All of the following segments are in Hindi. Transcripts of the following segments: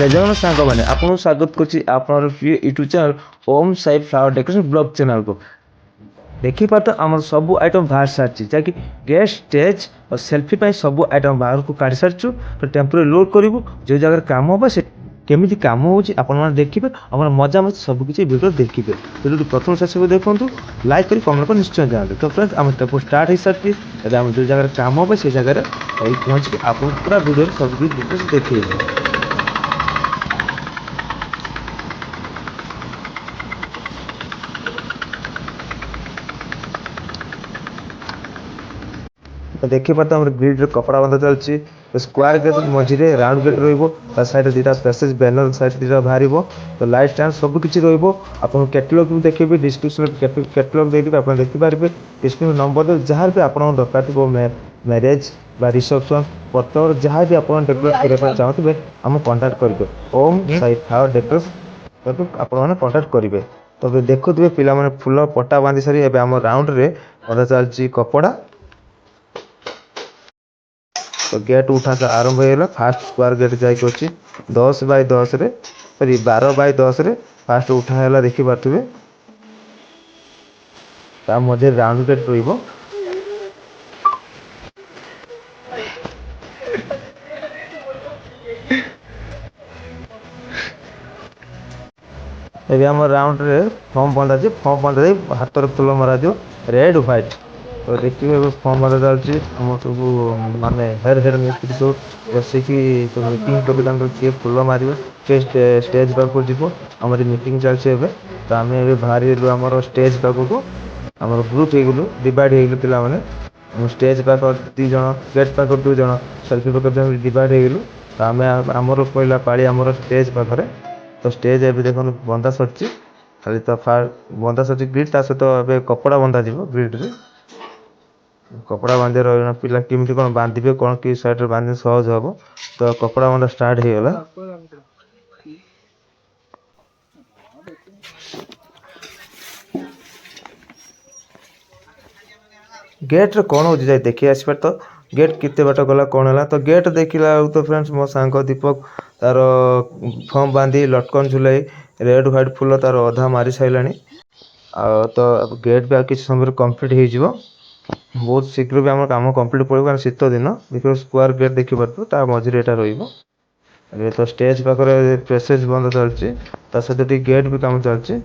जन सांग मैंने आपको स्वागत करुच्ची आपन प्रिय YouTube channel Om Sai flower decoration blog channel को देखिए तो आम सब आइटम बाहर सारी जहाँकि गेस्ट स्टेज और सेल्फी पर सब आइटम बाहर को काढ़ी सारी तो टेम्पोरे लोड करूँ जो जगह काम हम से केमी कम हो देखिए और मजा मत सबकि भिडियो देखिए तो प्रथम शेष को देखूँ लाइक कर कमेंट कर निश्चय जाए तो फ्रेंड्स आम टेम्पो स्टार्ट हो सारी जो जगह काम हम से जगह पहुँच आप पूरा भिडियो सब देखिए देखिए पार्थ ग्रिड कपड़ा बंधा चलती स्क्वायर गेट मझे राउंड गेट रईड दुटा पैसेज बैनर साइड दुटा बाहर तो लाइट स्टैंड सबकि आप कैटलग भी देखिए डिस्क्रिप्शन कैटलग देखिए आप देखिपारे डिस्क्रिप्शन नंबर जहाँ भी आप दरकार थो मैरेज रिसेप्शन पतर जहाँ भी आप डेकोरेट करने चाहते आम कंटाक्ट करेंगे ओम साई फ्लावर डेकोरेट आप कंटाक्ट करेंगे तो देखुए पे फुल पटा बांधि सारी एवं राउंड रे बंधा चलती कपड़ा तो गेट उठा आरंभ होगा फास्ट स्क्वायर गेट जाकि 10x10 सॉरी 12x10 फास्ट उठाला देखिपे मध्य राउंड गेट रही आम राउंड रे फॉर्म बंधा फॉर्म बंधा हाथ फुल मरा रेड व्हाइट तो देखिए फॉर्म बंधा चलती सब मानने हेर हेर मिस्त्री सब बसिकी मीटिंग किए फुल मारे स्टेज पाक जीव आम मीटिंग चलती तो आम बाहर आम स्टेज पाक आम ग्रुप हो डिवाइड हो पे स्टेज पाक 2 जन गेट पाक 2 जन सेल्फी पाक डिवाइड हो तो आम आमर पहला पाड़ी आम स्टेज पाखे तो स्टेज एवं देख बंधा सर खाली तो बंधा सर ग्रिड ता सहित कपड़ा बंधा ग्रिड रे कपड़ा बांधे रहा पिला केमी कौन बांधे कौन कि सैड बांधे सहज हम तो कपड़ा बंधा स्टार्ट हो गला गेट रे कौन हो जाए देखिए आसपार तो गेट कितने बाट गला कौन है तो गेट देखला तो फ्रेंड्स मो सांग दीपक तार फॉर्म बांधी लटकन झुलाई रेड व्हाइट फुल तार अधा मारी सारा तो गेट भी किसी समय कंप्लीट हो बहुत शीघ्र भी आम कम कंप्लीट पड़े शीत दिन देखिए स्क्वायर गेट देखिए मझे यहाँ रही तो स्टेज पाखे प्रेसेज बंद चलती सहित गेट भी कम चलती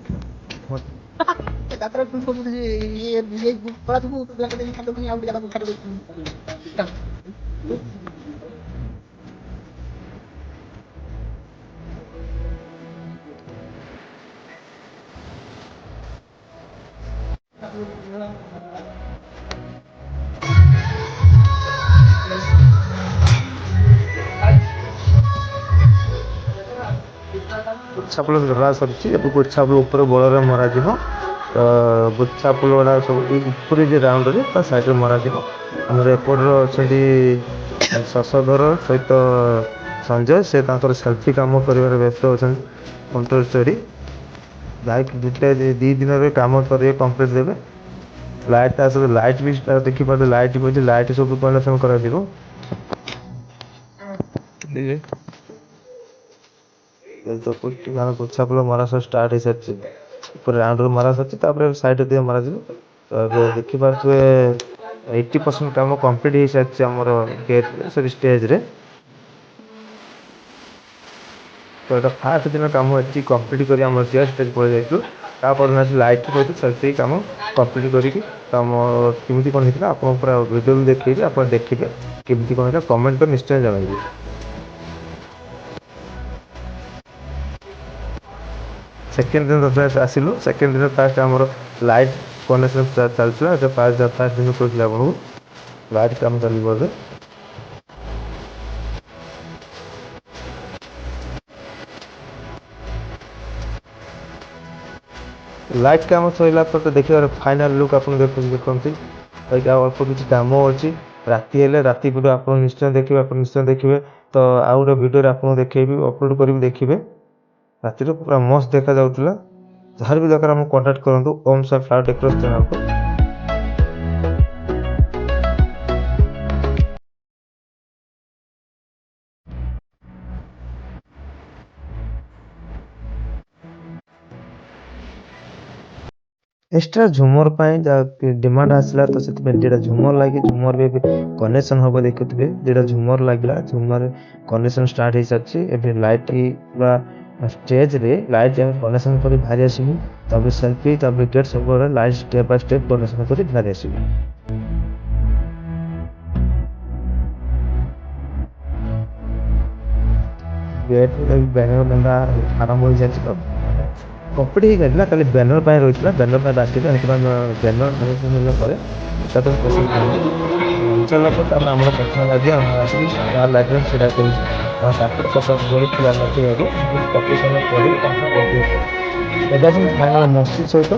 गुच्छा फुल धरा सर गुच्छा फुल ऊपर बड़े मर तो गुच्छा फुल गुड़ा सब ऊपर जो राउंड रे साइड मर आमर एपटर अच्छा शशधर सहित संजय से सेल्फी कम कर व्यस्त अच्छा कंटोरी लाइट दुटा 2 दिन कम कर कंप्लीट देवे लाइट सब लाइट भी देखिए लाइट भी लाइट सब कनेक्शन कर तो गुच्छा फुल मरा सब स्टार्ट हो सारी राउंड मरा सारी साइड दिए मरा तो देखिपे 80% काम कंप्लीट हो सारी आमर गेट सॉरी स्टेज रे तो ये फास्ट दिन कम अच्छी कंप्लीट कर स्टेज पड़े जापर लाइट से कम कंप्लीट करमी कौन होता आप पूरा वीडियो भी देखिए आप देखिए केमती कौन होता कमेंट कर निश्चय जन सेकेंड दिन फ्रेंड्स आसिलु सेकेंड दिन फास्ट आम लाइट कनेक्शन चलता फास्ट दिन कहते आपको लाइट कम चल लाइट कम सरला तो देखिए फाइनाल लुक आप देखते अल्प किसी कम अच्छी राति राति वीडियो आप निश्चय देखिए तो आउ गोटे वीडियो आप देखेबी अपलोड कर देखिए रातिर पूरा मस्त देखा जाऊला जहाँ भी दरकार कंटाक्ट करूँ ओम साई फ्लावर डेकोरेशन चैनल को। ଏକ୍ସଟ୍ରା ଝୁମର ପାଇଁ ଯାହା ଡିମାଣ୍ଡ ଆସିଲା ତ ସେଥିପାଇଁ ଦିଟା ଝୁମର ଲାଗି ଝୁମର ବି ଏବେ କନେକ୍ସନ ହବ ଦେଖୁଥିବେ ଦିଟା ଝୁମର ଲାଗିଲା ଝୁମର କନେକ୍ସନ ଷ୍ଟାର୍ଟ ହେଇସାରିଛି ଏବେ ଲାଇଟ୍ ବା ଷ୍ଟେଜରେ ଲାଇଟ୍ ଆମେ କନେକ୍ସନ କରି ବାହାରି ଆସିବୁ ତାପରେ ସେଲ୍ଫି ତାପରେ ଗେଟ୍ ସବୁବେଳେ light step by step connection କରି ବାହାରି ଆସିବୁ। ଗେଟ୍ ବ୍ୟାନର ବନ୍ଧା ଆରମ୍ଭ ହେଇଯାଇଛି ତ କମ୍ପ୍ଲିଟ୍ ହେଇଯାଇଥିଲା ଖାଲି ବ୍ୟାନର ପାଇଁ ରହିଥିଲା ବ୍ୟାନର ପାଇଁ ଡାକିଥିଲା ସେଥିପାଇଁ ବ୍ୟାନର କନେକ୍ସନ ହେଲା ପରେ ଏକାଥରେ ପେସେଣ୍ଟ ଚାଲିଲା ପରେ ତାପରେ ଆମର ପେସେଣ୍ଟ ଲାଗି ଆମେ ଆସିକି ଗାଁ ଲାଇଟ୍ରେ ଛିଡ଼ା କରିଛୁ ଆଉ ତାପରେ ସକାଳ ଗଳିଥିଲା ନଥିବାରୁ ପକେଇ ସାରିଲା ପରେ ତାପରେ କମ୍ପ୍ଲିଟ୍ କରୁ ଏବେ ଆସିକି ଫାଇନାଲ ମସ୍ତି ସହିତ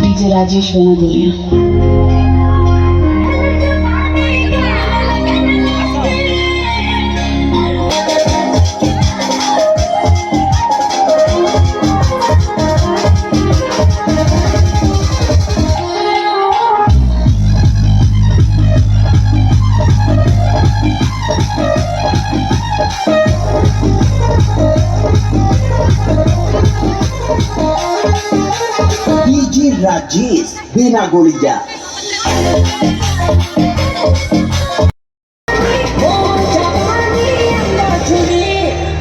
डीजे राजेश बना डीजे राजेश बिना गोलिया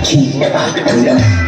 cinta